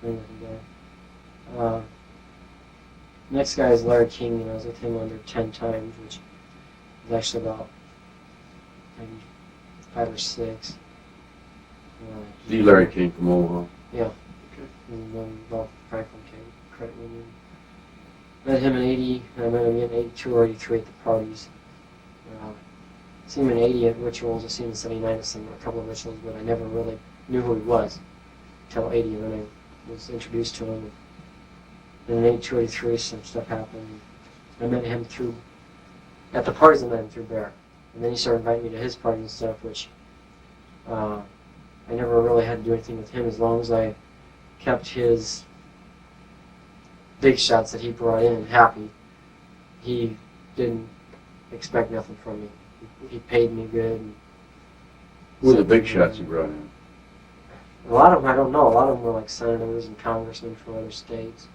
playing with him there. Next guy is Larry King, and I was with him under 10 times, which is actually about maybe 5 or 6. The Larry King from Omaha. Yeah. Okay. And then involved Franklin Credit Union. Met him in 80, and I met him in 82 or 83 at the parties. Seen him in 80 at rituals. I seen him in 79 at a couple of rituals, but I never really knew who he was until 80, and then I was introduced to him. And in 82, 83, some stuff happened. I met him at the parties I met him through Bear. And then he started inviting me to his parties and stuff, which I never really had to do anything with him as long as I kept his big shots that he brought in happy. He didn't expect nothing from me. He paid me good. Who were the big shots he brought in? A lot of them, I don't know. A lot of them were like senators and congressmen from other states.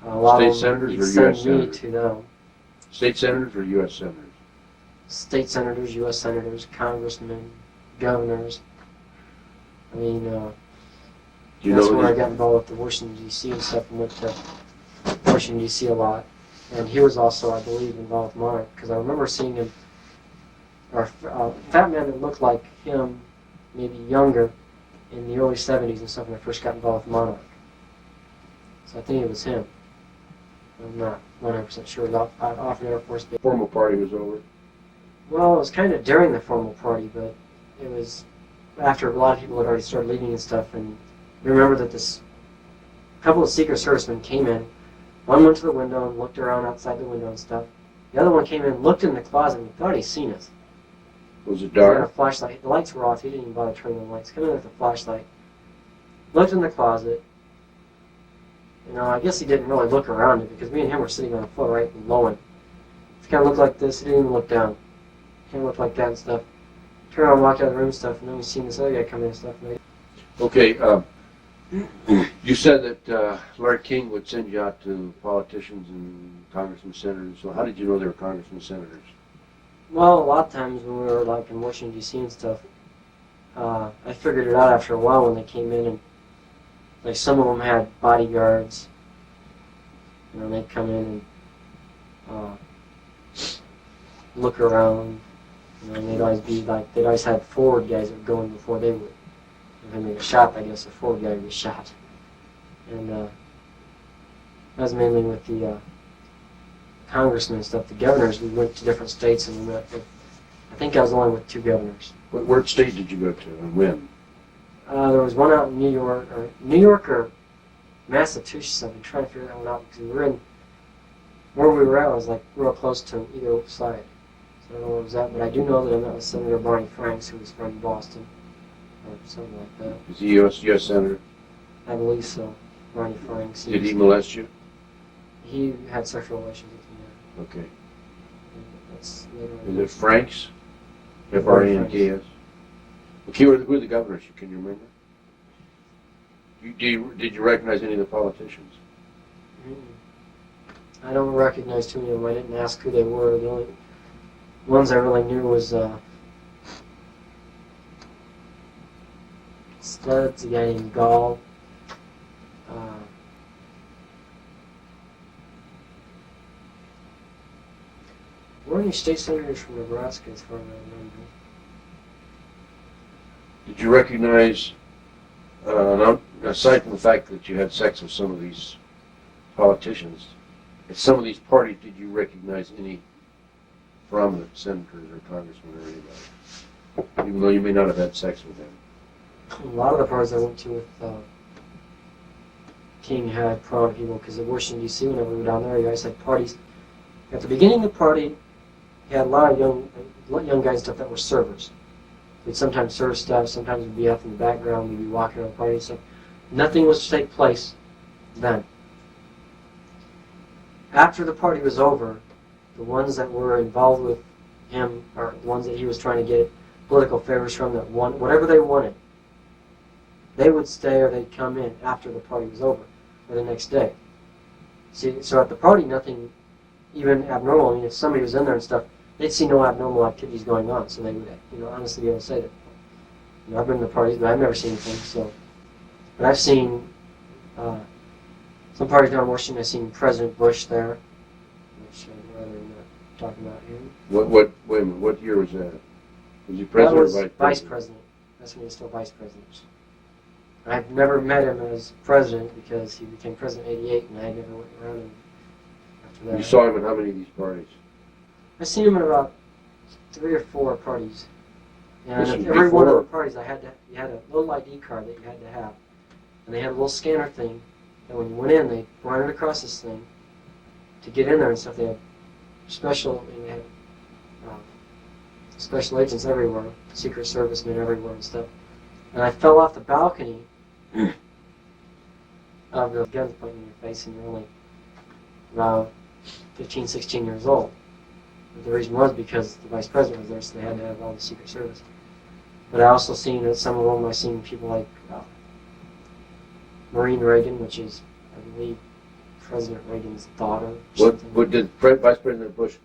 State senators or U.S. senators? To them. State senators or U.S. senators? State senators, U.S. senators, congressmen, governors. I mean, that's where I got involved with the Washington, D.C. and stuff, and went to Washington, D.C. a lot. And he was also, I believe, involved with Monarch, because I remember seeing him, or a fat man that looked like him, maybe younger, in the early 70s and stuff when I first got involved with Monarch. So I think it was him. I'm not 100% sure. It was off the Air Force Base. Formal party was over? Well, it was kind of during the formal party, but it was after a lot of people had already started leaving and stuff. And we remember that this couple of Secret Servicemen came in. One went to the window and looked around outside the window and stuff. The other one came in, looked in the closet, and thought he'd seen us. Was it He had a dark? flashlight. The lights were off. He didn't even bother turning the lights. Come in with a flashlight. Looked in the closet. You know, I guess he didn't really look around it because me and him were sitting on a foot right below him. He kind of looked like this. He didn't even look down. He kind of looked like that and stuff. Turned around, walked out of the room and stuff, and then we seen this other guy come in and stuff. And Okay, you said that Larry King would send you out to politicians and congressmen, senators. So how did you know they were congressmen, senators? well, a lot of times when we were like in Washington, D.C. and stuff, I figured it out after a while when they came in, and like some of them had bodyguards. You know, they'd come in and look around. You know, and they'd always be like, they'd always have forward guys that would go in before they would. If they made a shot, I guess a forward guy would be shot. And that was mainly with the congressmen and stuff. The governors, we went to different states and we met with, I think I was only with 2 governors. What state did you go to and when? There was one out in New York or Massachusetts. I've been trying to figure that one out because we were in, where we were at was like real close to either side. So I don't know where it was at, but I do know that I met with Senator Barney Franks, who was from Boston, or something like that. Is he U.S. Senator? I believe so. Barney Franks. Did he molest you? He had sexual relations with me. Okay. That's later on. Is it Franks? F-R-A-N-K-S? Okay, who are the governors? Can you remember? Did you recognize any of the politicians? I don't recognize too many of them. I didn't ask who they were. The only ones I really knew was Studs, a guy named Gall. Were any state senators from Nebraska, as far as I remember? Did you recognize, aside from the fact that you had sex with some of these politicians, at some of these parties, did you recognize any prominent senators or congressmen or anybody? Even though you may not have had sex with them. A lot of the parties I went to with King had prominent people, because at Washington, D.C., whenever we were down there, you guys had parties. At the beginning of the party, you had a lot of young guys and stuff that were servers. We'd sometimes serve stuff, sometimes we'd be up in the background, we'd be walking around the party and stuff. Nothing was to take place then. After the party was over, the ones that were involved with him, or the ones that he was trying to get political favors from, that won whatever they wanted, they would stay or they'd come in after the party was over, or the next day. See, so at the party, nothing even abnormal. I mean, if somebody was in there and stuff, they'd see no abnormal activities going on, so they would, honestly be able to say that. I've been to parties, but I've never seen anything. So, but I've seen Some parties down in Washington, I seen President Bush there, which I'd rather not talk about him. Wait a minute, what year was that? Was he That president was or vice vice president? president. That's when he was still vice president. I've never met him as president because he became president in '88, and I never went around him after that. You saw him at how many of these parties? I seen him at about 3 or 4 parties. And This at was every one of before- the parties, you had a little ID card that you had to have. And they had a little scanner thing, and when you went in, they ran it across this thing to get in there and stuff. They had they had special agents everywhere, Secret Service men everywhere and stuff. And I fell off the balcony of the guns pointing in your face, and you're only about 15, 16 years old. But the reason was because the vice president was there, so they had to have all the Secret Service. But I also seen at some of them, I seen people like Maureen Reagan, which is, I believe, President Reagan's daughter. or something. What did Vice President Bush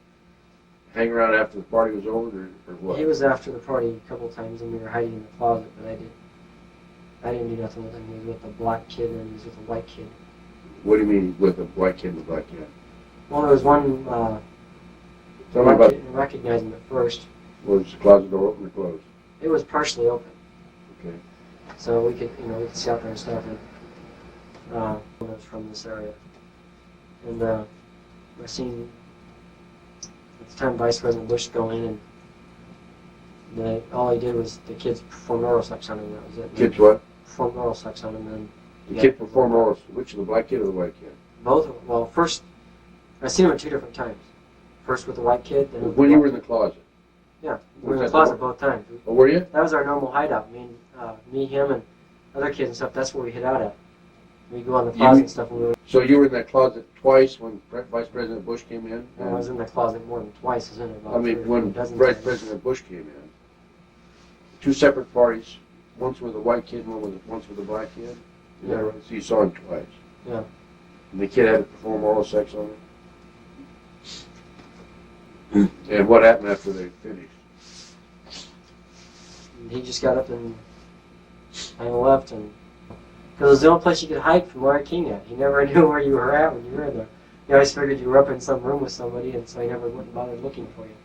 hang around after the party was over, or what? He was after the party a couple of times, and we were hiding in the closet, but I didn't do nothing with him. He was with a black kid, and he was with a white kid. What do you mean with a white kid and a black kid? Well, there was one Tell me white about, kid, didn't recognize him at first. was the closet door open or closed? It was partially open, Okay. so we could see out there and stuff. And was from this area, and I seen at the time Vice President Bush go in, and all he did was the kids performed oral sex on him. That was it. Kids what? Performed oral sex on him, and The kid performed oral, which of the black kid or the white kid? both. Well, first I seen him at 2 different times. First with the white kid, then with When the you black. were in the closet? Yeah, we were in Was the that closet both times. Oh, were you? That was our normal hideout. Me, him, and other kids and stuff. That's where we hid out at. We'd go in the closet and stuff. And we were, So you were in that closet twice when Vice President Bush came in? I was in the closet more than twice, isn't it? About I mean, 3 or when 4 dozen Vice times. President Bush came in, 2 separate parties, once with a white kid and once with a black kid? Is Yeah. that right? So you saw him twice? Yeah. And the kid had to perform oral sex on him? And what happened after they finished? And he just got up and kind of left, and because it was the only place you could hide from Larry King at. He never knew where you were at when you were in there. He always figured you were up in some room with somebody, and so he never went and bothered looking for you.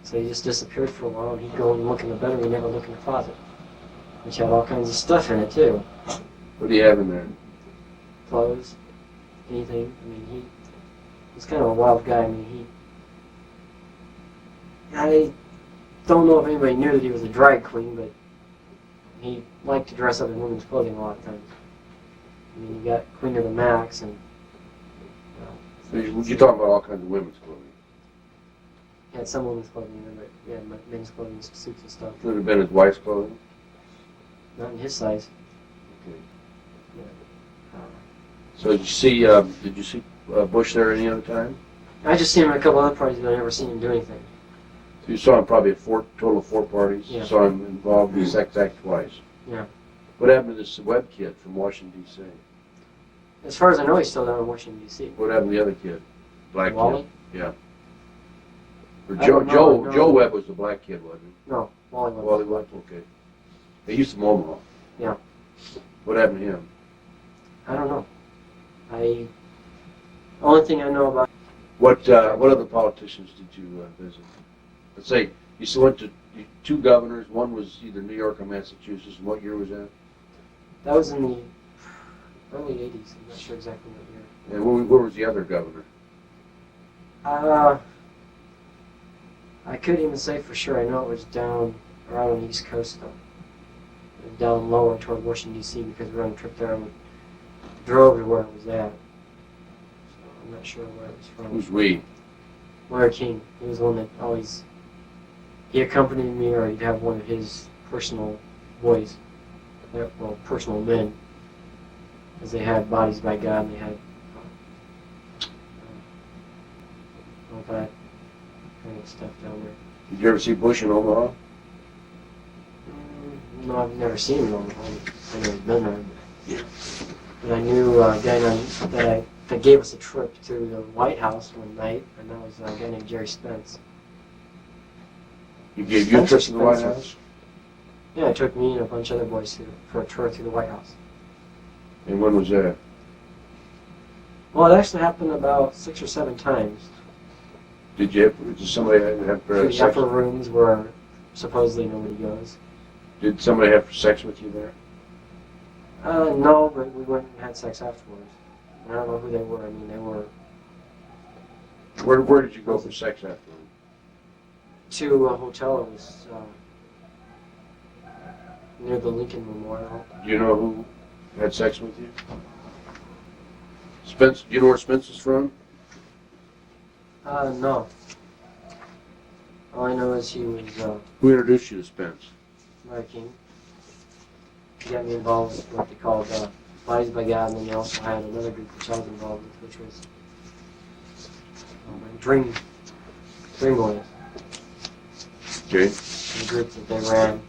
So he just disappeared for a while, and he'd go and look in the bedroom. He'd never look in the closet, which had all kinds of stuff in it too. What do you have in there? Clothes, anything. I mean, he was kind of a wild guy. I mean, I don't know if anybody knew that he was a drag queen, but he liked to dress up in women's clothing a lot of times. I mean, you got Queen of the Max, and So you're talking about all kinds of women's clothing. he had some women's clothing in there, but yeah, men's clothing, suits and stuff. Could have been his wife's clothing? Not in his size. Okay. Yeah. So did you see Bush there any other time? I just seen him at a couple other parties, but I never seen him do anything. So you saw him probably at total of 4 parties? Yeah. You saw him involved in the sex act twice? Yeah. What happened to this Webb kid from Washington, D.C.? As far as I know, he's still down in Washington, D.C. What happened to the other kid? Black Wally? kid? Yeah. Or I don't know, no. Joe Webb was the black kid, wasn't he? No, Wally was. Wally Webb, okay. He's from Omaha. Yeah. What happened to him? I don't know. Only thing I know about. What other politicians did you visit? Let's say you still went to 2 governors. One was either New York or Massachusetts. And what year was that? That was in the early '80s. I'm not sure exactly what year. And where was the other governor? I couldn't even say for sure. I know it was down around on the East Coast, though. It was down lower toward Washington, D.C. because we were on a trip there and we drove to where it was at. So I'm not sure where it was from. Who's we? Larry King. He was the one that always. He accompanied me, or he'd have one of his personal boys, well, personal men, because they had Bodies by God, and they had all that kind of stuff down there. Did you ever see Bush in Omaha? No, I've never seen him on the home. I've never been there. But I knew a guy that gave us a trip to the White House one night, and that was a guy named Jerry Spence. He gave you a trip to the White Spencer. House? Yeah, it took me and a bunch of other boys for a tour through the White House. And when was that? Well, it actually happened about 6 or 7 times. Did somebody have The sex? upper rooms where supposedly nobody goes. Did somebody have sex with you there? No, but we went and had sex afterwards. I don't know who they were. I mean, they were Where did you go for sex afterward? to a hotel. It was near the Lincoln Memorial. Do you know who had sex with you? Spence. Do you know where Spence is from? No. All I know is he was Who introduced you to Spence? Larry King. He got me involved with what they called Bodies by God, and then they also had another group which I was involved with, which was Dream Boys. Okay. The group that they ran,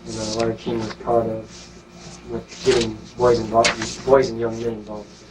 and Larry King was part of, with getting boys and young men involved with it.